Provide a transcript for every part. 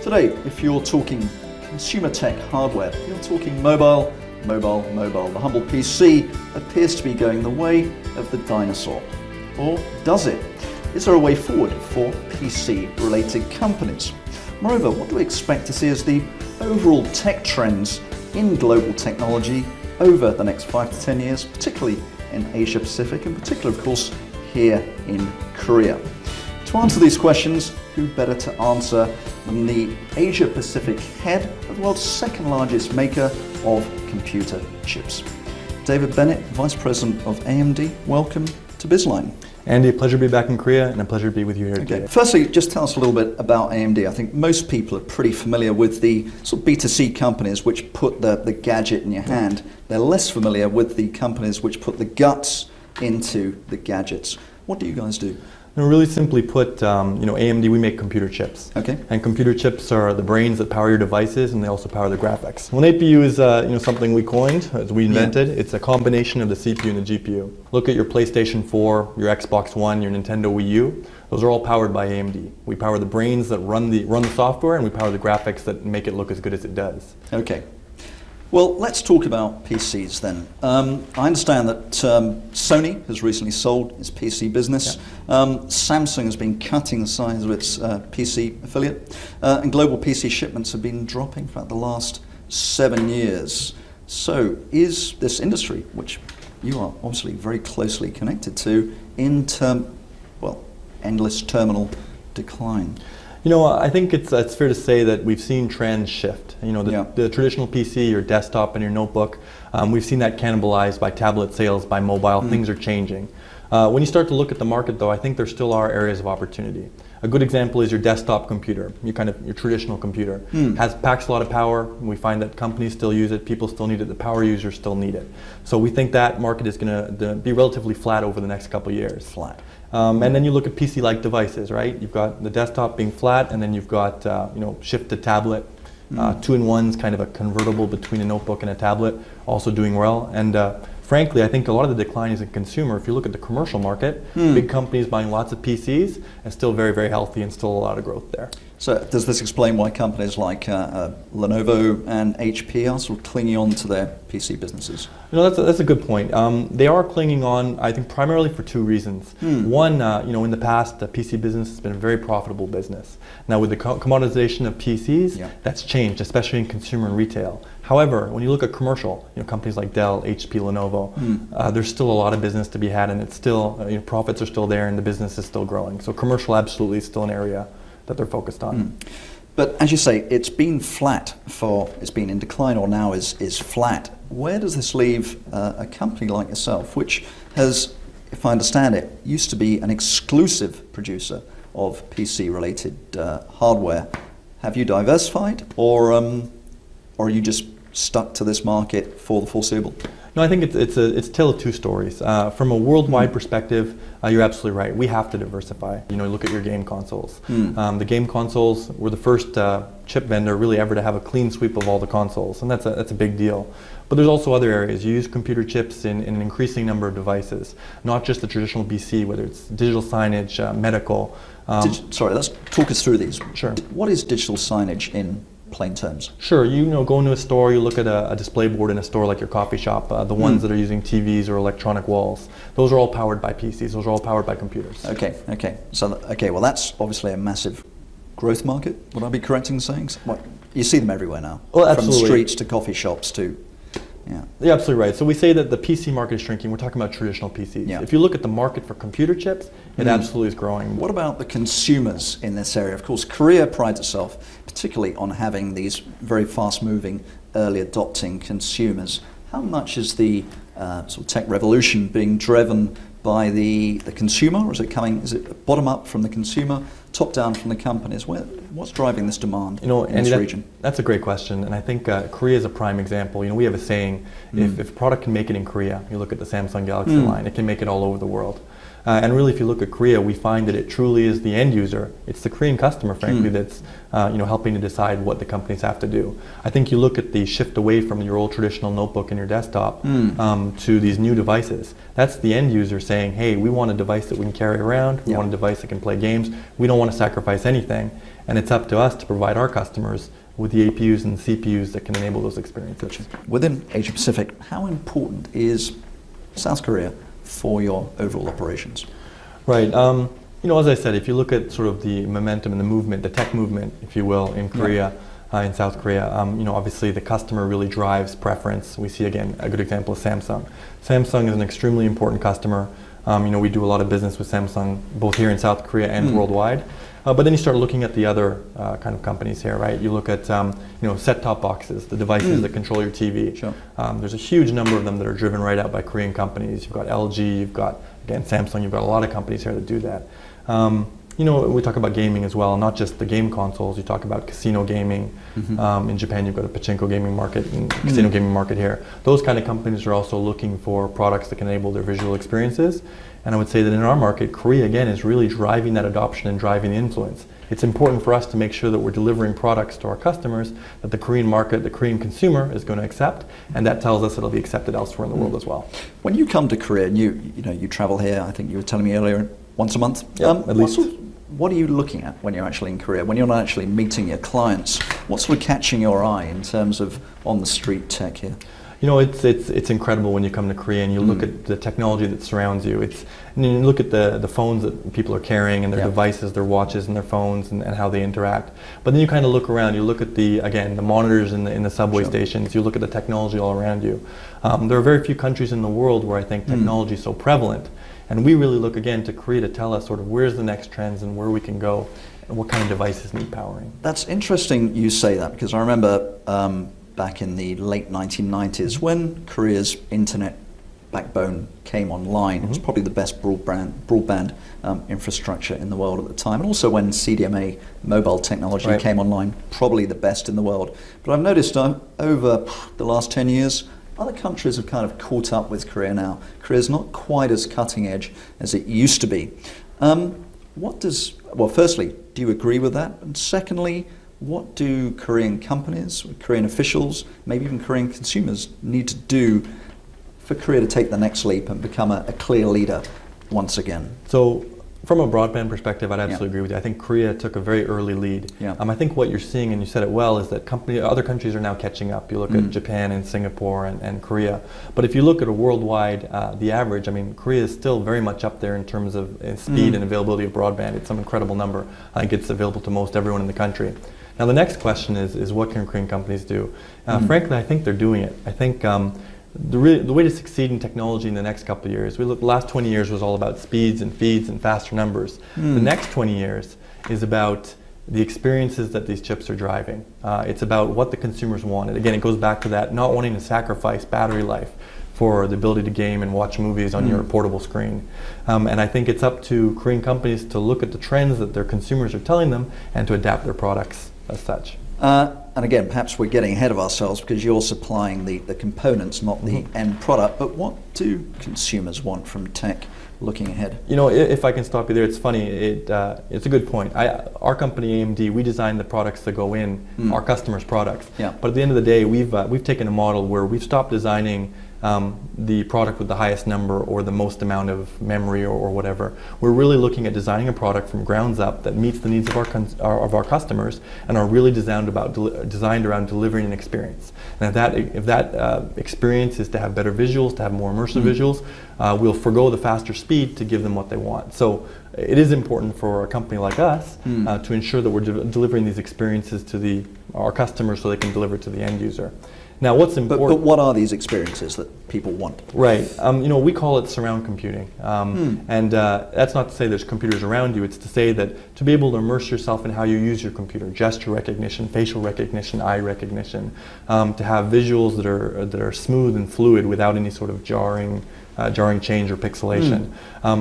Today, if you're talking consumer tech hardware, you're talking mobile. The humble PC appears to be going the way of the dinosaur. Or does it? Is there a way forward for PC-related companies? Moreover, what do we expect to see as the overall tech trends in global technology over the next 5 to 10 years, particularly in Asia Pacific, and particularly, of course, here in Korea? To answer these questions, who better to answer than the Asia Pacific head of the world's second largest maker of computer chips. David Bennett, Vice President of AMD, welcome to Bizline. Andy, a pleasure to be back in Korea and a pleasure to be with you here today. Firstly, just tell us a little bit about AMD. I think most people are pretty familiar with the sort of B2C companies which put the gadget in your hand. They're less familiar with the companies which put the guts into the gadgets. What do you guys do? Really simply put, AMD, we make computer chips. Okay. And computer chips are the brains that power your devices, and they also power the graphics. Well, an APU is something we coined, as we invented. Yeah. It's a combination of the CPU and the GPU. Look at your PlayStation 4, your Xbox One, your Nintendo Wii U. Those are all powered by AMD. We power the brains that run the software, and we power the graphics that make it look as good as it does. Okay. Well, let's talk about PCs then. I understand that Sony has recently sold its PC business. Yeah. Samsung has been cutting the size of its PC affiliate. And global PC shipments have been dropping for the last 7 years. So is this industry, which you are obviously very closely connected to, in endless terminal decline? I think it's fair to say that we've seen trends shift. The traditional PC, your desktop and your notebook, we've seen that cannibalized by tablet sales, by mobile. Things are changing. When you start to look at the market, though, I think there still are areas of opportunity. A good example is your desktop computer, your traditional computer. Packs a lot of power. We find that companies still use it, people still need it, the power users still need it. So we think that market is going to be relatively flat over the next couple of years. Flat. And then you look at PC-like devices, right? You've got the desktop being flat, and then you've got shift to tablet. Two-in-one's kind of a convertible between a notebook and a tablet, also doing well. And frankly, I think a lot of the decline is in consumer. If you look at the commercial market, big companies buying lots of PCs, and still very, very healthy, and still a lot of growth there. So does this explain why companies like Lenovo and HP are sort of clinging on to their PC businesses? That's a good point. They are clinging on, I think, primarily for two reasons. One, in the past, the PC business has been a very profitable business. Now, with the commoditization of PCs, that's changed, especially in consumer and retail. However, when you look at commercial, companies like Dell, HP, Lenovo, there's still a lot of business to be had, and it's still, profits are still there, and the business is still growing. So commercial absolutely is still an area that they're focused on. But as you say, it's been flat it's been in decline, or now is flat. Where does this leave a company like yourself, which has, if I understand it, used to be an exclusive producer of PC-related hardware? Have you diversified, or are you just stuck to this market for the foreseeable? No, I think it's a tale of two stories. From a worldwide perspective, you're absolutely right. We have to diversify. Look at your game consoles. The game consoles were the first chip vendor really ever to have a clean sweep of all the consoles, and that's a big deal. But there's also other areas. You use computer chips in an increasing number of devices, not just the traditional PC, whether it's digital signage, medical. Sorry, let's talk us through these. Sure. What is digital signage in plain terms? Sure. Go into a store, you look at a display board in a store like your coffee shop, the ones that are using TVs or electronic walls. Those are all powered by PCs. Those are all powered by computers. Okay. Well, that's obviously a massive growth market. Would I be correct in saying? You see them everywhere now. Well, absolutely. From the streets to coffee shops to... Yeah, you're absolutely right. So we say that the PC market is shrinking. We're talking about traditional PCs. Yeah. If you look at the market for computer chips, it absolutely is growing. What about the consumers in this area? Of course, Korea prides itself particularly on having these very fast-moving, early adopting consumers. How much is the sort of tech revolution being driven by the consumer, or is it bottom up from the consumer, top down from the companies? What's driving this demand in this region? That's a great question, and I think Korea is a prime example. We have a saying, if a product can make it in Korea, you look at the Samsung Galaxy line, it can make it all over the world. And really, if you look at Korea, we find that it truly is the end user. It's the Korean customer, frankly, that's helping to decide what the companies have to do. I think you look at the shift away from your old traditional notebook and your desktop to these new devices. That's the end user saying, hey, we want a device that we can carry around. We want a device that can play games. We don't want to sacrifice anything. And it's up to us to provide our customers with the APUs and CPUs that can enable those experiences. Within Asia Pacific, how important is South Korea for your overall operations? Right. As I said, if you look at sort of the momentum and the movement, the tech movement, if you will, in Korea, in South Korea, obviously the customer really drives preference. We see, again, a good example of Samsung. Samsung is an extremely important customer. We do a lot of business with Samsung, both here in South Korea and worldwide. But then you start looking at the other kind of companies here, right? You look at set-top boxes, the devices that control your TV. Sure. There's a huge number of them that are driven right out by Korean companies. You've got LG, you've got, again, Samsung, you've got a lot of companies here that do that. We talk about gaming as well, not just the game consoles. You talk about casino gaming. In Japan, you've got a pachinko gaming market and casino gaming market here. Those kind of companies are also looking for products that can enable their visual experiences. And I would say that in our market, Korea, again, is really driving that adoption and driving the influence. It's important for us to make sure that we're delivering products to our customers that the Korean market, the Korean consumer is going to accept, and that tells us it'll be accepted elsewhere in the world as well. When you come to Korea and you travel here, I think you were telling me earlier, once a month? At least. What are you looking at when you're actually in Korea? When you're not actually meeting your clients, what's sort of catching your eye in terms of on-the-street tech here? It's incredible when you come to Korea and you look at the technology that surrounds you. And you look at the phones that people are carrying and their devices, their watches and their phones and how they interact. But then you kind of look around, you look at the monitors in the subway stations, you look at the technology all around you. There are very few countries in the world where I think technology is so prevalent. And we really look again to Korea to tell us sort of where's the next trends and where we can go and what kind of devices need powering. That's interesting you say that, because I remember back in the late 1990s when Korea's internet backbone came online. It was probably the best broadband infrastructure in the world at the time. And also when CDMA mobile technology came online, probably the best in the world. But I've noticed over the last 10 years, other countries have kind of caught up with Korea now. Korea's not quite as cutting edge as it used to be. Firstly, do you agree with that? And secondly, what do Korean companies, Korean officials, maybe even Korean consumers need to do for Korea to take the next leap and become a clear leader once again? So, from a broadband perspective, I'd absolutely agree with you. I think Korea took a very early lead. I think what you're seeing, and you said it well, is that other countries are now catching up. You look at Japan and Singapore and Korea. But if you look at a worldwide, the average, I mean, Korea is still very much up there in terms of speed and availability of broadband. It's some incredible number. I think it's available to most everyone in the country. Now the next question is what can Korean companies do? Frankly, I think they're doing it. I think the way to succeed in technology in the next couple of years, the last 20 years was all about speeds and feeds and faster numbers. The next 20 years is about the experiences that these chips are driving. It's about what the consumers want. And again, it goes back to that not wanting to sacrifice battery life for the ability to game and watch movies on your portable screen. And I think it's up to Korean companies to look at the trends that their consumers are telling them and to adapt their products as such. And again, perhaps we're getting ahead of ourselves because you're supplying the components, not the end product. But what do consumers want from tech looking ahead? If I can stop you there, it's funny. It's a good point. Our company, AMD, we design the products that go in our customers' products. But at the end of the day, we've taken a model where we've stopped designing the product with the highest number or the most amount of memory or whatever. We're really looking at designing a product from grounds up that meets the needs of our customers and are really designed around delivering an experience. And if that experience is to have better visuals, to have more immersive visuals, we'll forgo the faster speed to give them what they want. So it is important for a company like us to ensure that we're delivering these experiences to our customers so they can deliver to the end user. Now, what's important? But what are these experiences that people want? Right. We call it surround computing, and that's not to say there's computers around you. It's to say that to be able to immerse yourself in how you use your computer, gesture recognition, facial recognition, eye recognition, to have visuals that are smooth and fluid without any sort of jarring jarring change or pixelation.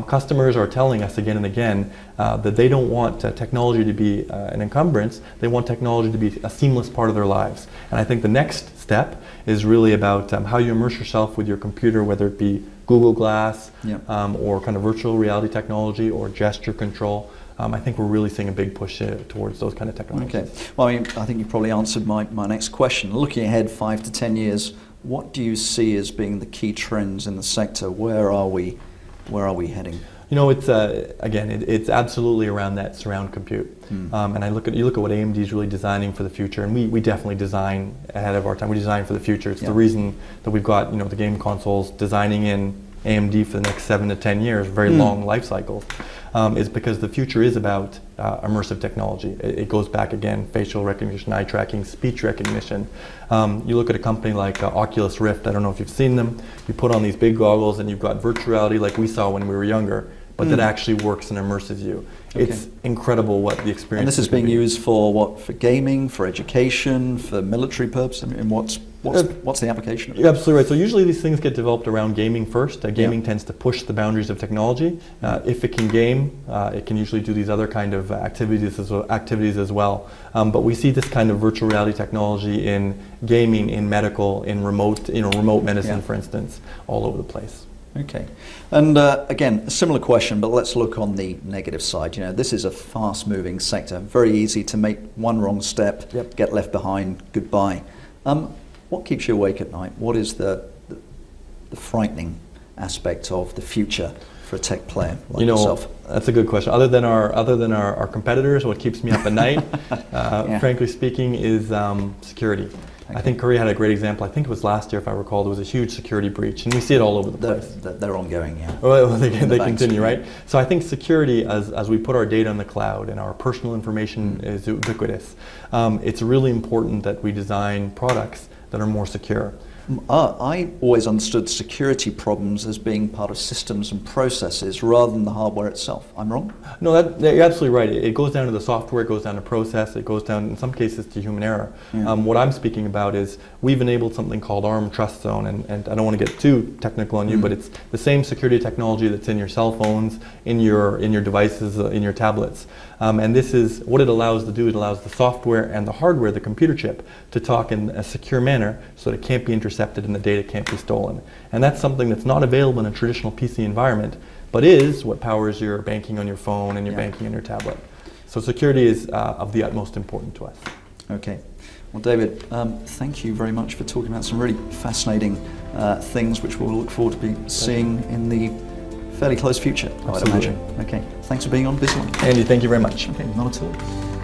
Customers are telling us again and again that they don't want technology to be an encumbrance, they want technology to be a seamless part of their lives. And I think the next step is really about how you immerse yourself with your computer, whether it be Google Glass or kind of virtual reality technology or gesture control. I think we're really seeing a big push towards those kind of technologies. Okay. Well, I mean, I think you probably answered my next question. Looking ahead 5 to 10 years, what do you see as being the key trends in the sector? Where are we heading? You know, it's again, it's absolutely around that surround compute. And you look at what AMD is really designing for the future, and we definitely design ahead of our time. We design for the future. It's the reason that we've got, you know, the game consoles designing in AMD for the next 7 to 10 years, very long life cycles, is because the future is about immersive technology. It goes back again, facial recognition, eye tracking, speech recognition. You look at a company like Oculus Rift, I don't know if you've seen them, you put on these big goggles and you've got virtual reality like we saw when we were younger, but that actually works and immerses you. It's incredible what the experience. And this is being used for what? For gaming, for education, for military purposes? I mean, what's the application of it? You're absolutely right. So usually these things get developed around gaming first. Gaming tends to push the boundaries of technology. If it can game, it can usually do these other kind of activities as well. But we see this kind of virtual reality technology in gaming, in medical, in remote medicine, for instance, all over the place. Okay, and again, a similar question, but let's look on the negative side. You know, this is a fast-moving sector. Very easy to make one wrong step, get left behind, goodbye. What keeps you awake at night? What is the frightening aspect of the future for a tech player like yourself? That's a good question. Other than our competitors, what keeps me up at night, frankly speaking, is security. I think Korea had a great example. I think it was last year, if I recall, there was a huge security breach, and we see it all over the place. They're ongoing, Well, they continue, right? So I think security, as we put our data in the cloud and our personal information is ubiquitous, it's really important that we design products that are more secure. I always understood security problems as being part of systems and processes rather than the hardware itself. I'm wrong? No, you're absolutely right. It goes down to the software, it goes down to process, it goes down in some cases to human error. What I'm speaking about is we've enabled something called ARM Trust Zone, and I don't want to get too technical on you, but it's the same security technology that's in your cell phones, in your devices, in your tablets. And this is what it allows to do. It allows the software and the hardware, the computer chip, to talk in a secure manner so that it can't be intercepted and the data can't be stolen. And that's something that's not available in a traditional PC environment, but is what powers your banking on your phone and your banking on your tablet. So security is of the utmost importance to us. Okay. Well, David, thank you very much for talking about some really fascinating things which we'll look forward to be seeing in the fairly close future, I would imagine. Okay, thanks for being on Busy One. Andy, thank you very much. Okay, not at all.